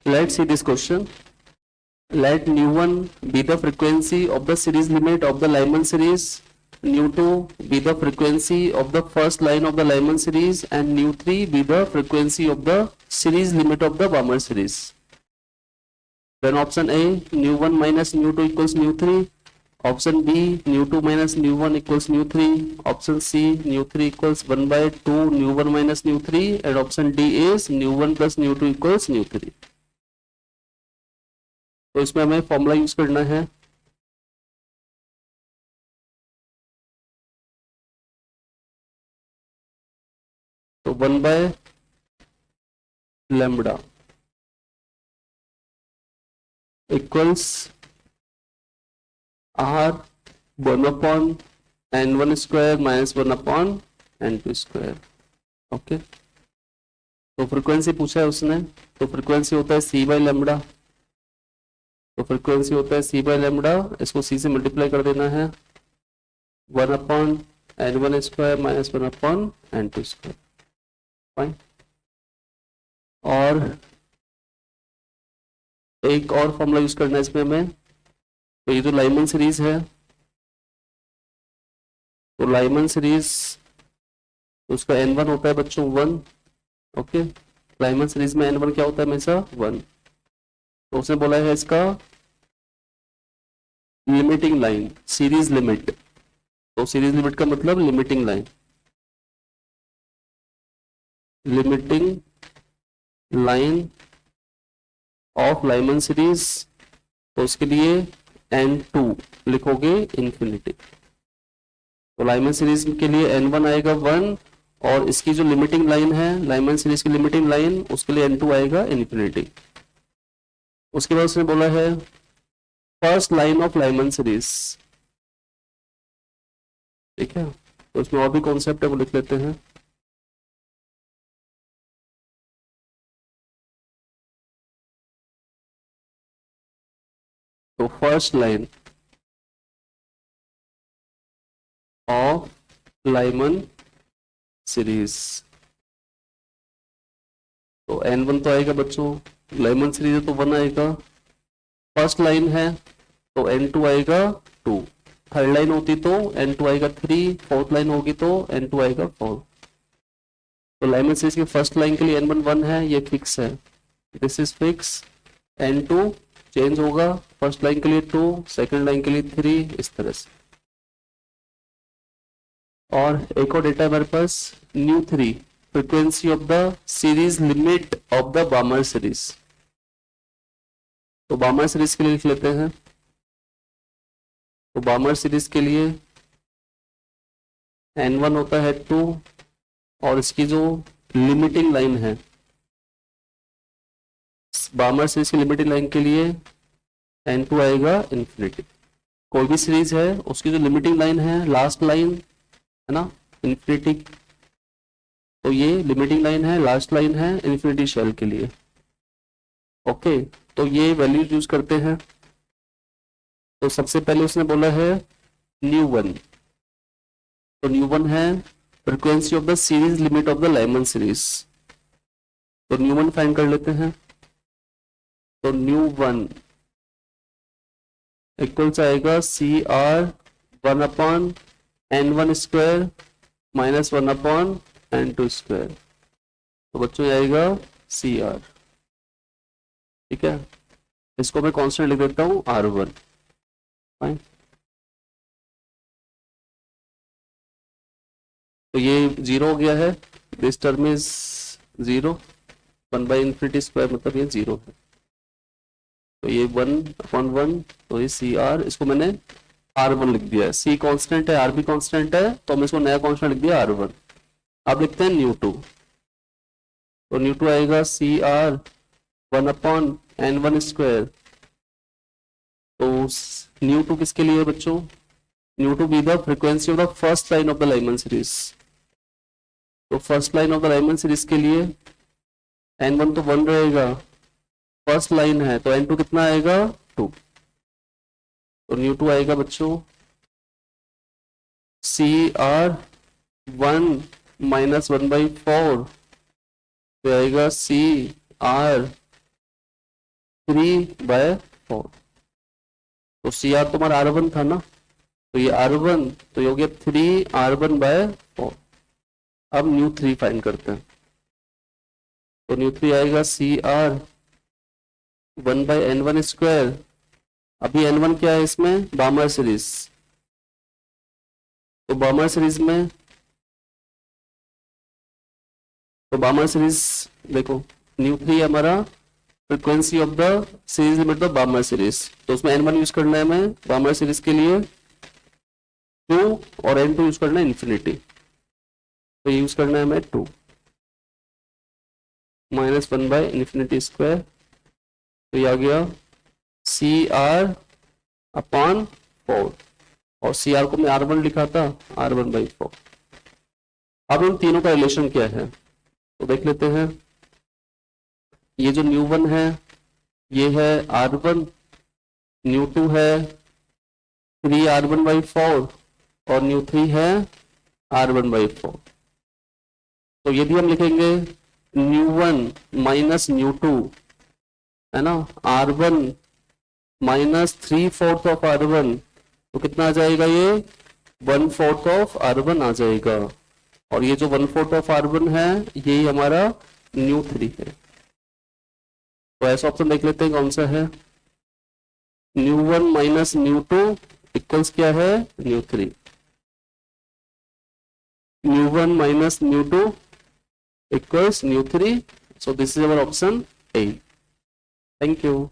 Let's see this question. Let nu1 be the frequency of the series limit of the Lyman series, nu2 be the frequency of the first line of the Lyman series, and nu3 be the frequency of the series limit of the Balmer series. Then option A, nu1 minus nu2 equals nu3. Option B, nu2 minus nu1 equals nu3. Option C, nu3 equals 1 by 2 nu1 minus nu3. And option D is nu1 plus nu2 equals nu3. तो इसमें हमें formula use करना है. तो 1 by lambda equals R 1 upon n1 square minus 1 upon n2 square. Okay, तो frequency पूछा है उसने, तो फ्रीक्वेंसी होता है c बाय लैम्बडा. तो फ्रीक्वेंसी होता है c बाय लैम्बडा, इसको c से मल्टीप्लाई कर देना है 1 upon n1 square minus 1 upon n2 square. Fine. और एक और फॉर्मूला यूज करना है इसमें हमें. तो ये जो लाइमन सीरीज है, तो लाइमन सीरीज उसका n1 होता है बच्चों 1. ओके, लाइमन सीरीज में n1 क्या होता है हमेशा 1. तो उसने बोला है इसका लिमिटिंग लाइन, सीरीज लिमिट. तो सीरीज लिमिट का मतलब limiting line, limiting line of Lyman series. तो उसके लिए n2 लिखोगे इंफिनिटी. तो लाइमन सीरीज के लिए n1 आएगा 1, और इसकी जो लिमिटिंग लाइन है लाइमन सीरीज की लिमिटिंग लाइन, उसके लिए n2 आएगा इंफिनिटी. उसके बाद उसने बोला है first line of Lyman series. ठीक है, तो उसमें और भी कॉन्सेप्ट है वो लिख लेते हैं. तो first line of Lyman series, तो n1 तो आएगा बच्चों, लाइमन सीरीज है तो 1 आएगा. फर्स्ट लाइन है तो n2 आएगा 2. थर्ड लाइन होती तो n2 आएगा 3. फोर्थ लाइन होगी तो n2 आएगा 4. तो लाइमन सीरीज की फर्स्ट लाइन के लिए n1 1 है, ये फिक्स है, this is fix. n2 change होगा, फर्स्ट लाइन के लिए 2, सेकंड लाइन के लिए 3, इस तरह से. और एक और डेटा है हमारे पास, nu3 frequency of the series limit of the बामर series. तो बामर सीरीज के लिए लिख लेते हैं. तो बामर सीरीज के लिए n1 होता है 2, और इसकी जो लिमिटिंग लाइन है बामर सीरीज की लिमिटिंग लाइन के लिए n2 आएगा इंफिनिटी. कोई भी सीरीज है उसकी जो लिमिटिंग लाइन है लास्ट लाइन है ना इंफिनिटी, तो ये लिमिटिंग लाइन है, लास्ट लाइन है इंफिनिटी शेल के लिए. ओके, तो ये वैल्यूज यूज करते हैं. तो सबसे पहले उसने बोला है nu1. तो nu1 है frequency of the series limit of the Lyman series. तो nu1 फाइंड कर लेते हैं. तो nu1 इक्वल्स आएगा CR 1 upon n1 square minus 1 upon n2 square. तो बच्चों ये आएगा CR. ठीक है, इसको मैं कांस्टेंट लिख देता हूं R1. फाइन. तो ये 0 हो गया है, this term is 0. 1 by infinity square मतलब ये 0 है. तो ये 1 अपॉन 1, तो ये CR, इसको मैंने R1 लिख दिया है. C कांस्टेंट है, R भी कांस्टेंट है, तो हमने इसको नया कांस्टेंट लिख दिया R1. अब लिखते हैं nu2. तो nu2 आएगा CR 1 अपॉन n1 स्क्वायर. तो nu2 किसके लिए है बच्चों, nu2 be the frequency of the first line of the Lyman series. तो first line of the Lyman series के लिए n1 तो 1 रहेगा, फर्स्ट लाइन है तो n2 कितना आएगा 2. तो nu2 आएगा बच्चों CR 1 माइनस 1 बाई 4, तो आएगा CR 3/4। तो सी आर तुम्हारा R1 था ना, तो ये R1 तो ये हो गया 3R1/4। अब न्यू 3 फाइंड करते हैं। तो न्यू 3 आएगा CR 1/N1²। अभी N1 क्या है इसमें, बामर सीरीज। तो बामर सीरीज में, तो बामर सीरीज देखो, न्यू 3 हमारा frequency of the series limit of बामर series. तो उसमें N1 यूज करना है हमें बामर सीरीज के लिए 2 और N2 यूज करना है इन्फिनिटी। तो यूज करना है हमें 2 -1/∞²। तो ये आ गया CR/4 और CR को मैं R1 लिखा था, R1/4। अब इन तीनों का रिलेशन क्या है तो देख लेते हैं। ये जो न्यू 1 है ये है R1, न्यू 2 है 3R1/4 और न्यू 3 है R1/4। तो यदि हम लिखेंगे न्यू 1 माइनस न्यू 2 है ना, R1 -3/4 ऑफ R1, तो कितना आ जाएगा, ये 1/4 ऑफ R1 आ जाएगा। और ये जो 1/4 ऑफ R1 है यही हमारा न्यू 3 है। तो ऐसा ऑप्शन देख लेते हैं कौन सा है। न्यू 1 माइनस न्यू 2 इक्वल्स क्या है, new 3। New 1 minus new 2 equals new 3। So this is our option A. Thank you.